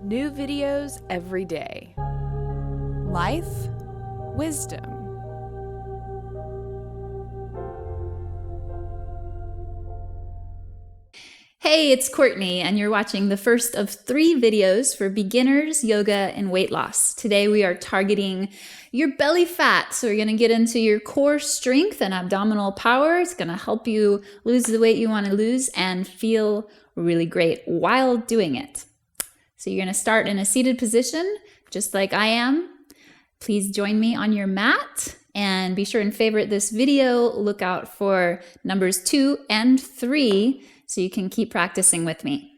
New videos every day. Life, wisdom. Hey, it's Courtney, and you're watching the first of 3 videos for beginners, yoga, and weight loss. Today we are targeting your belly fat. So we're going to get into your core strength and abdominal power. It's going to help you lose the weight you want to lose and feel really great while doing it. So you're going to start in a seated position, just like I am. Please join me on your mat and be sure and favorite this video. Look out for numbers 2 and 3 so you can keep practicing with me.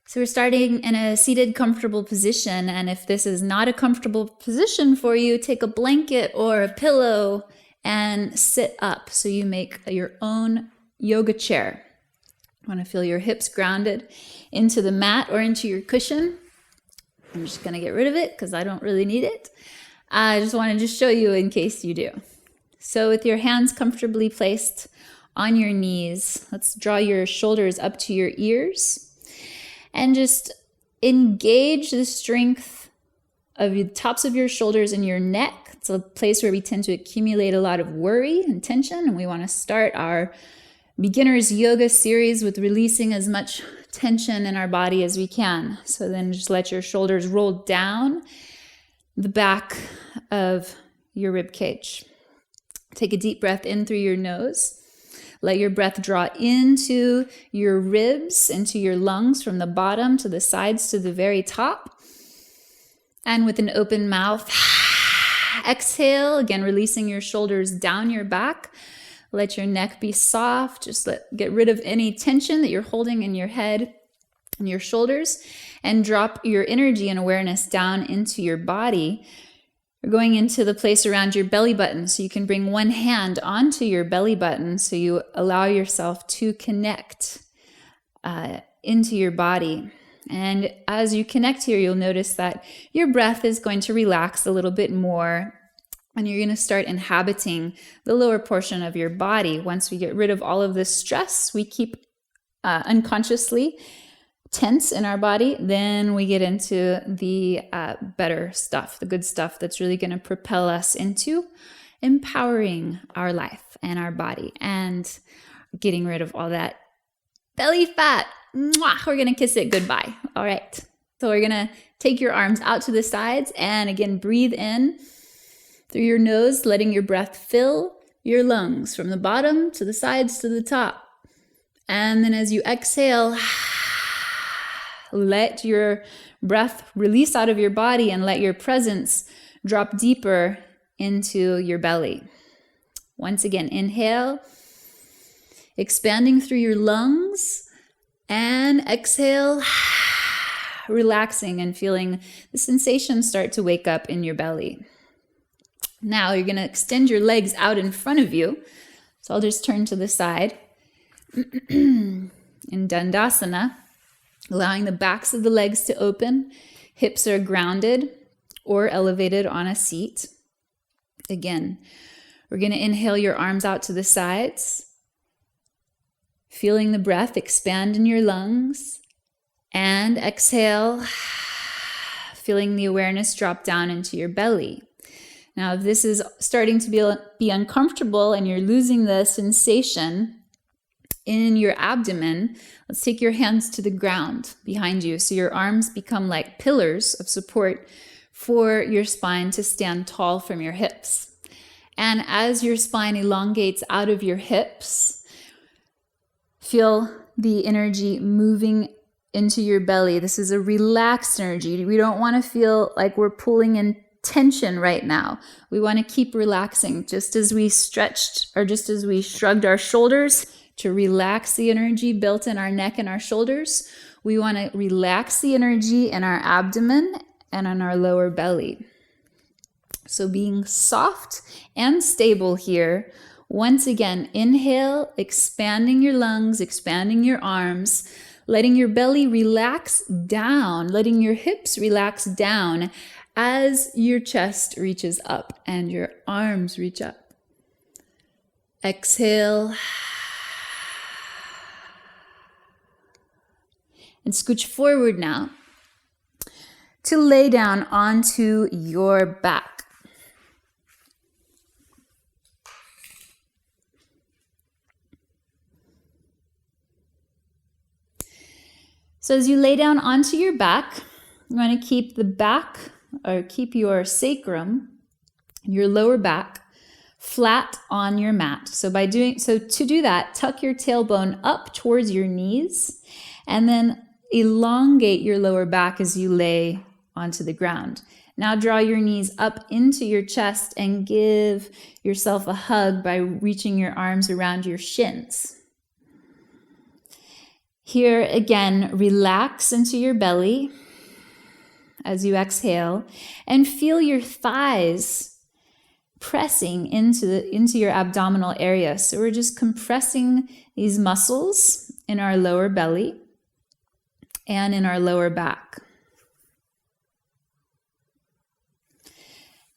So we're starting in a seated, comfortable position. And if this is not a comfortable position for you, take a blanket or a pillow and sit up so you make your own yoga chair. You want to feel your hips grounded into the mat or into your cushion. I'm just going to get rid of it because I don't really need it. I just wanted to show you in case you do. So with your hands comfortably placed on your knees, let's draw your shoulders up to your ears and just engage the strength of the tops of your shoulders and your neck. It's a place where we tend to accumulate a lot of worry and tension, and we want to start our beginners yoga series with releasing as much tension in our body as we can. So then just let your shoulders roll down the back of your rib cage. Take a deep breath in through your nose. Let your breath draw into your ribs, into your lungs from the bottom to the sides to the very top. And with an open mouth, exhale, again releasing your shoulders down your back. Let your neck be soft. Just get rid of any tension that you're holding in your head and your shoulders, and drop your energy and awareness down into your body. We're going into the place around your belly button, so you can bring one hand onto your belly button so you allow yourself to connect into your body. And as you connect here, you'll notice that your breath is going to relax a little bit more, and you're going to start inhabiting the lower portion of your body. Once we get rid of all of this stress we keep unconsciously tense in our body, then we get into the better stuff, the good stuff that's really going to propel us into empowering our life and our body and getting rid of all that belly fat. Mwah! We're going to kiss it goodbye. All right. So we're going to take your arms out to the sides and again, breathe in through your nose, letting your breath fill your lungs from the bottom to the sides to the top. And then as you exhale, let your breath release out of your body and let your presence drop deeper into your belly. Once again, inhale, expanding through your lungs, and exhale, relaxing and feeling the sensation start to wake up in your belly. Now you're going to extend your legs out in front of you. So I'll just turn to the side. In Dandasana, allowing the backs of the legs to open, hips are grounded or elevated on a seat. Again, we're going to inhale your arms out to the sides, feeling the breath expand in your lungs, and exhale, feeling the awareness drop down into your belly. Now, if this is starting to be uncomfortable and you're losing the sensation in your abdomen, let's take your hands to the ground behind you so your arms become like pillars of support for your spine to stand tall from your hips. And as your spine elongates out of your hips, feel the energy moving into your belly. This is a relaxed energy. We don't want to feel like we're pulling in tension right now. We want to keep relaxing, just as we stretched or just as we shrugged our shoulders to relax the energy built in our neck and our shoulders. We want to relax the energy in our abdomen and on our lower belly. So being soft and stable here. Once again, inhale, expanding your lungs, expanding your arms, letting your belly relax down, letting your hips relax down as your chest reaches up and your arms reach up. Exhale. And scooch forward now. to lay down onto your back. So as you lay down onto your back, you want to keep the back, or keep your sacrum, your lower back, flat on your mat. So to do that, tuck your tailbone up towards your knees and then elongate your lower back as you lay onto the ground. Now draw your knees up into your chest and give yourself a hug by reaching your arms around your shins. Here again, relax into your belly as you exhale and feel your thighs pressing into your abdominal area. So we're just compressing these muscles in our lower belly and in our lower back.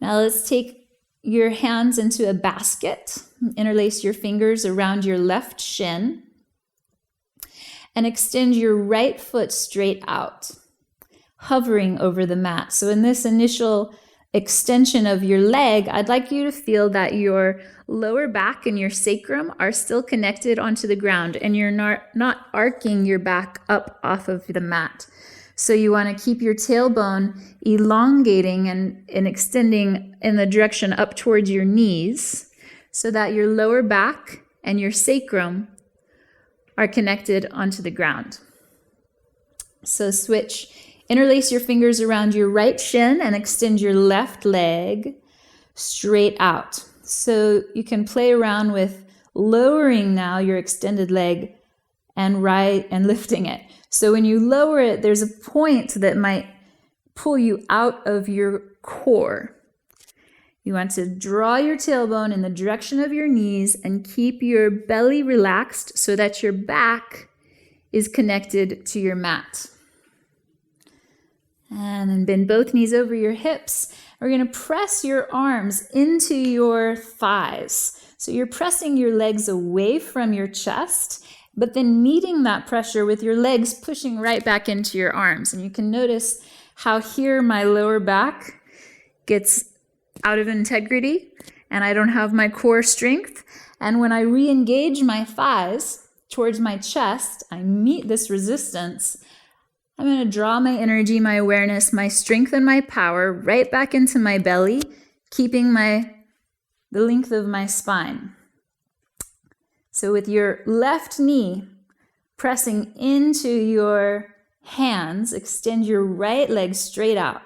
Now let's take your hands into a basket, interlace your fingers around your left shin, and extend your right foot straight out, hovering over the mat. So in this initial extension of your leg, I'd like you to feel that your lower back and your sacrum are still connected onto the ground and you're not arcing your back up off of the mat. So you want to keep your tailbone elongating and extending in the direction up towards your knees so that your lower back and your sacrum are connected onto the ground. So interlace your fingers around your right shin and extend your left leg straight out. So you can play around with lowering now your extended leg and lifting it. So when you lower it, there's a point that might pull you out of your core. You want to draw your tailbone in the direction of your knees and keep your belly relaxed so that your back is connected to your mat. And then bend both knees over your hips. We're going to press your arms into your thighs. So you're pressing your legs away from your chest, but then meeting that pressure with your legs pushing right back into your arms. And you can notice how here my lower back gets out of integrity and I don't have my core strength. And when I re-engage my thighs towards my chest, I meet this resistance. I'm going to draw my energy, my awareness, my strength, and my power right back into my belly, keeping the length of my spine. So with your left knee pressing into your hands, extend your right leg straight out,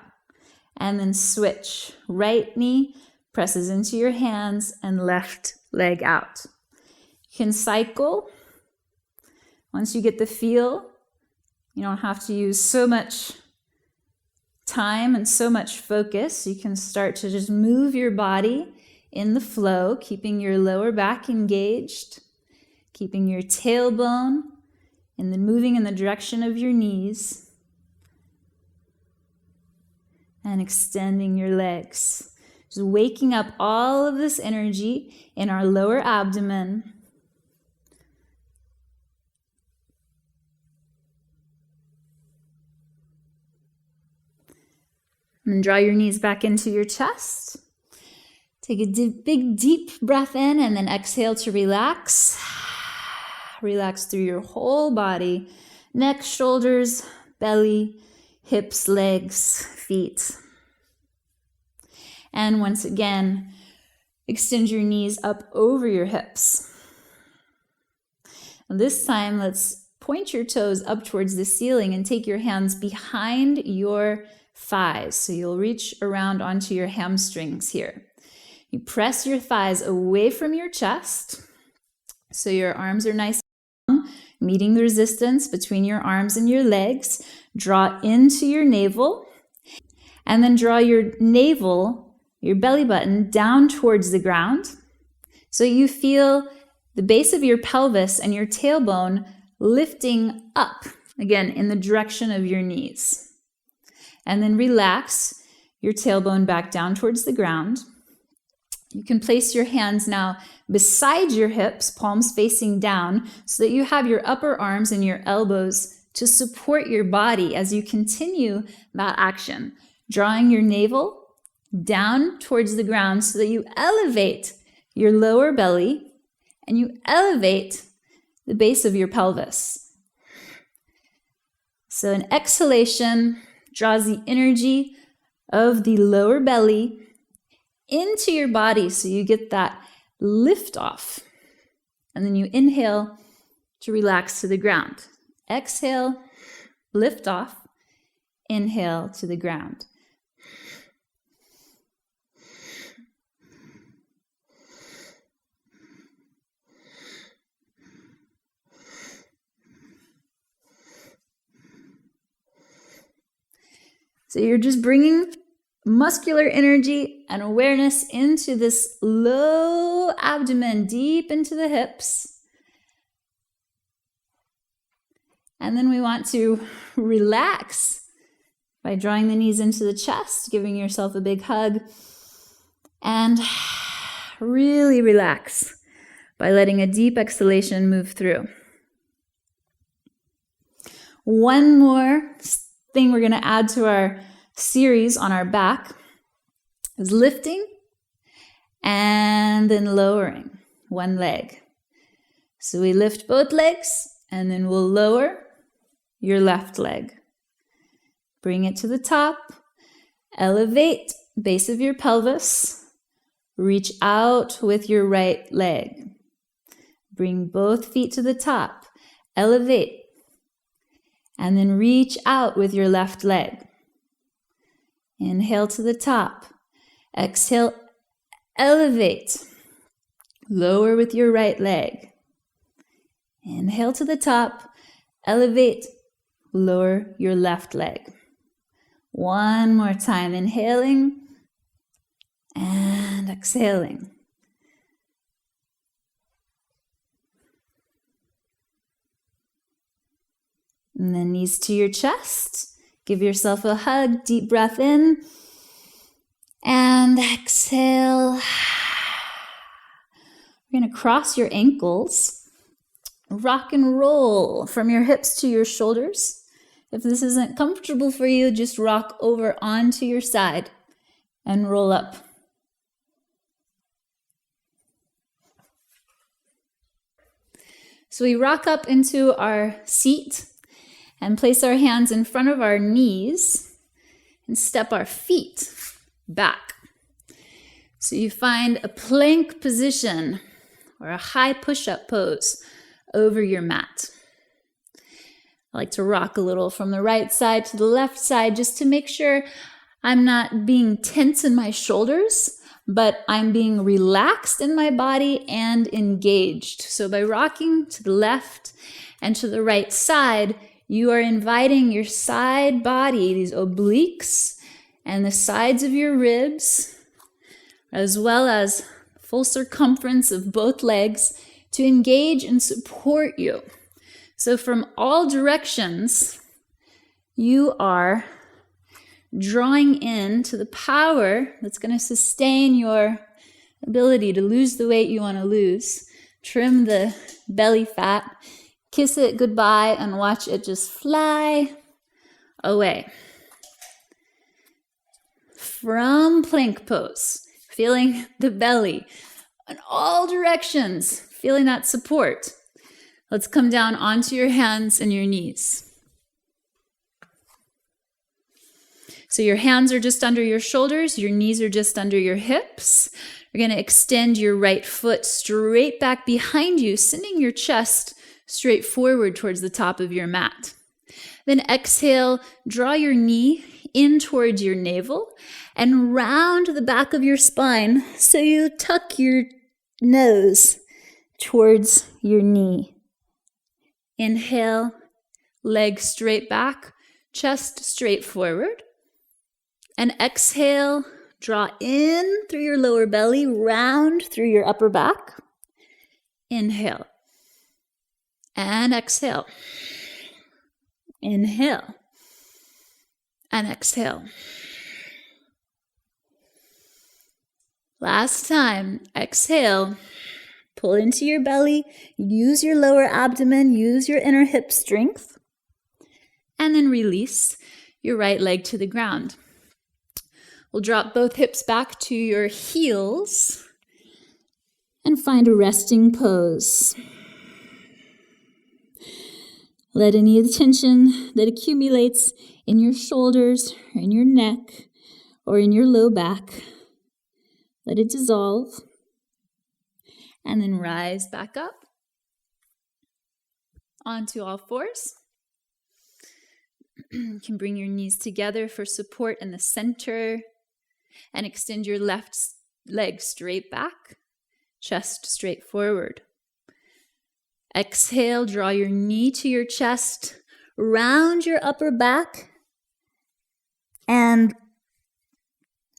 and then switch. Right knee presses into your hands and left leg out. You can cycle. Once you get the feel, you don't have to use so much time and so much focus. You can start to just move your body in the flow, keeping your lower back engaged, keeping your tailbone and then moving in the direction of your knees and extending your legs. Just waking up all of this energy in our lower abdomen. And draw your knees back into your chest. Take a big, deep breath in and then exhale to relax. Relax through your whole body. Neck, shoulders, belly, hips, legs, feet. And once again, extend your knees up over your hips. And this time, let's point your toes up towards the ceiling and take your hands behind your thighs. So you'll reach around onto your hamstrings here. You press your thighs away from your chest. So your arms are nice and long, meeting the resistance between your arms and your legs. Draw into your navel and then draw your navel, your belly button, down towards the ground. So you feel the base of your pelvis and your tailbone lifting up, again, in the direction of your knees. And then relax your tailbone back down towards the ground. You can place your hands now beside your hips, palms facing down, so that you have your upper arms and your elbows to support your body as you continue that action, drawing your navel down towards the ground so that you elevate your lower belly and you elevate the base of your pelvis. So an exhalation draws the energy of the lower belly into your body so you get that lift off. And then you inhale to relax to the ground. Exhale, lift off, inhale to the ground. So you're just bringing muscular energy and awareness into this low abdomen, deep into the hips. And then we want to relax by drawing the knees into the chest, giving yourself a big hug, and really relax by letting a deep exhalation move through. One more thing we're going to add to our series on our back is lifting and then lowering one leg. So we lift both legs and then we'll lower your left leg. Bring it to the top, elevate base of your pelvis, reach out with your right leg. Bring both feet to the top, elevate, and then reach out with your left leg. Inhale to the top, exhale, elevate, lower with your right leg. Inhale to the top, elevate, lower your left leg. One more time, inhaling and exhaling. And then knees to your chest. Give yourself a hug, deep breath in and exhale. We're going to cross your ankles. Rock and roll from your hips to your shoulders. If this isn't comfortable for you, just rock over onto your side and roll up. So we rock up into our seat and place our hands in front of our knees and step our feet back. So you find a plank position or a high push-up pose over your mat. I like to rock a little from the right side to the left side just to make sure I'm not being tense in my shoulders, but I'm being relaxed in my body and engaged. So by rocking to the left and to the right side, you are inviting your side body, these obliques and the sides of your ribs, as well as full circumference of both legs, to engage and support you. So from all directions, you are drawing in to the power that's going to sustain your ability to lose the weight you want to lose, trim the belly fat, kiss it goodbye, and watch it just fly away. From plank pose, feeling the belly in all directions, feeling that support. Let's come down onto your hands and your knees. So your hands are just under your shoulders, your knees are just under your hips. You're going to extend your right foot straight back behind you, sending your chest straight forward towards the top of your mat. Then exhale, draw your knee in towards your navel and round the back of your spine so you tuck your nose towards your knee. Inhale, leg straight back, chest straight forward. And exhale, draw in through your lower belly, round through your upper back. Inhale. And exhale. Inhale. And exhale. Last time, exhale. Pull into your belly, use your lower abdomen, use your inner hip strength. and then release your right leg to the ground. We'll drop both hips back to your heels and find a resting pose. Let any of the tension that accumulates in your shoulders, or in your neck, or in your low back, let it dissolve. And then rise back up onto all fours. You can bring your knees together for support in the center and extend your left leg straight back, chest straight forward. Exhale, draw your knee to your chest, round your upper back, and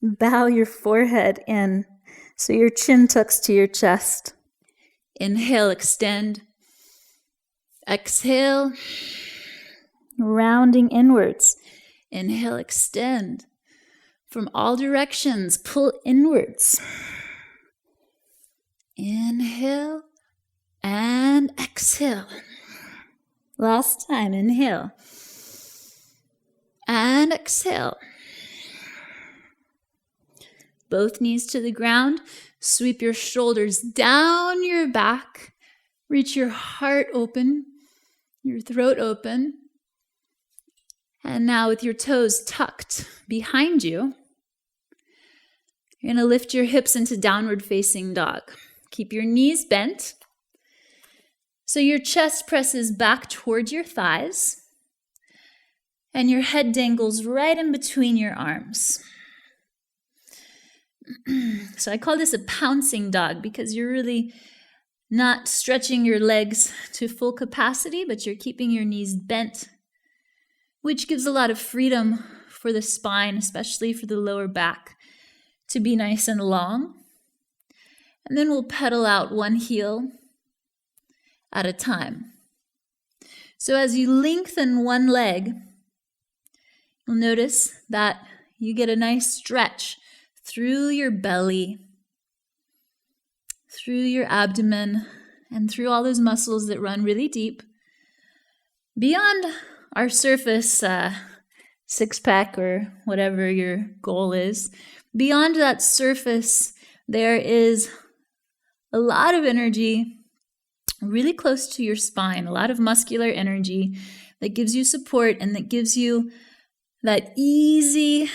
bow your forehead in so your chin tucks to your chest. Inhale, extend. Exhale, rounding inwards. Inhale, extend. From all directions, pull inwards. Inhale and exhale. Last time, inhale and exhale. Both knees to the ground. Sweep your shoulders down your back. Reach your heart open, your throat open. And now with your toes tucked behind you, you're going to lift your hips into downward facing dog. Keep your knees bent. So your chest presses back toward your thighs. And your head dangles right in between your arms. So I call this a pouncing dog because you're really not stretching your legs to full capacity, but you're keeping your knees bent, which gives a lot of freedom for the spine, especially for the lower back, to be nice and long. And then we'll pedal out one heel at a time. So as you lengthen one leg, you'll notice that you get a nice stretch through your belly, through your abdomen, and through all those muscles that run really deep. Beyond our surface six-pack or whatever your goal is, beyond that surface, there is a lot of energy really close to your spine, a lot of muscular energy that gives you support and that gives you that easy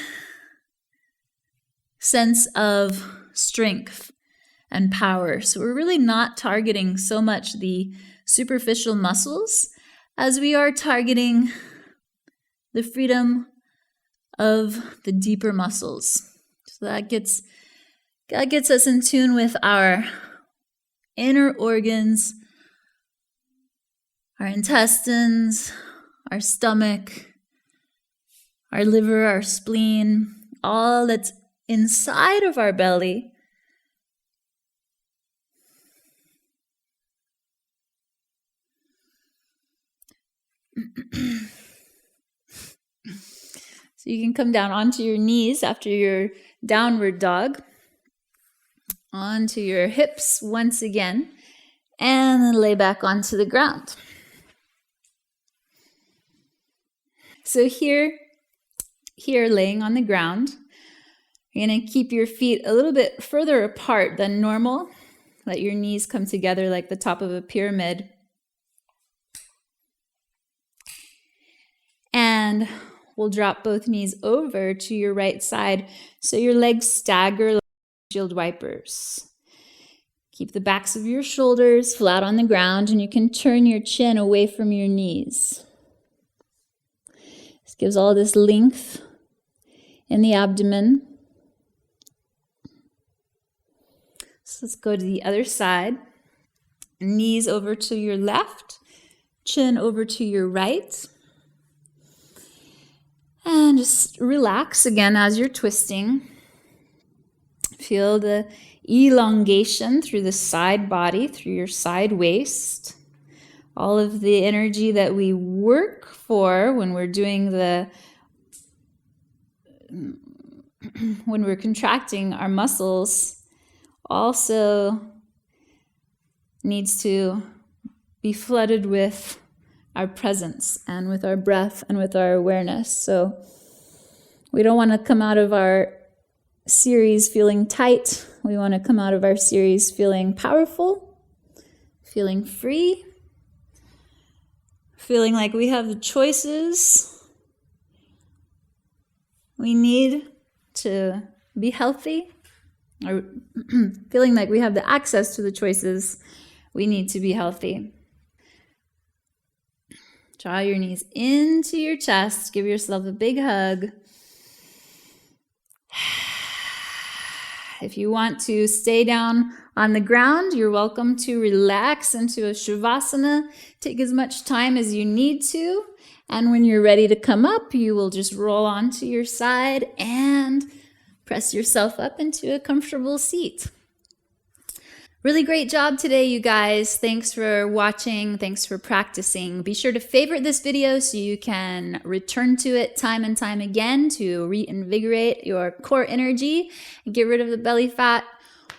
sense of strength and power. So we're really not targeting so much the superficial muscles as we are targeting the freedom of the deeper muscles. So that gets us in tune with our inner organs, our intestines, our stomach, our liver, our spleen, all that's inside of our belly. So you can come down onto your knees after your downward dog, onto your hips once again, and then lay back onto the ground. So here laying on the ground, you're going to keep your feet a little bit further apart than normal. Let your knees come together like the top of a pyramid. And we'll drop both knees over to your right side so your legs stagger like windshield wipers. Keep the backs of your shoulders flat on the ground, and you can turn your chin away from your knees. This gives all this length in the abdomen. So let's go to the other side. Knees over to your left, chin over to your right. And just relax again as you're twisting. Feel the elongation through the side body, through your side waist. All of the energy that we work for when we're doing when we're contracting our muscles also needs to be flooded with our presence and with our breath and with our awareness. So we don't want to come out of our series feeling tight. We want to come out of our series feeling powerful, feeling free, feeling like we have the choices we need to be healthy, or feeling like we have the access to the choices we need to be healthy. Draw your knees into your chest. Give yourself a big hug. If you want to stay down on the ground, you're welcome to relax into a Shavasana. Take as much time as you need to. And when you're ready to come up, you will just roll onto your side and press yourself up into a comfortable seat. Really great job today, you guys. Thanks for watching. Thanks for practicing. Be sure to favorite this video so you can return to it time and time again to reinvigorate your core energy and get rid of the belly fat.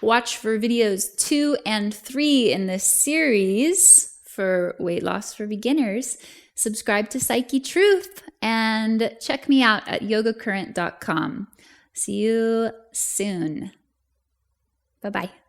Watch for videos 2 and 3 in this series for weight loss for beginners. Subscribe to Psyche Truth and check me out at yogacurrent.com. See you soon. Bye-bye.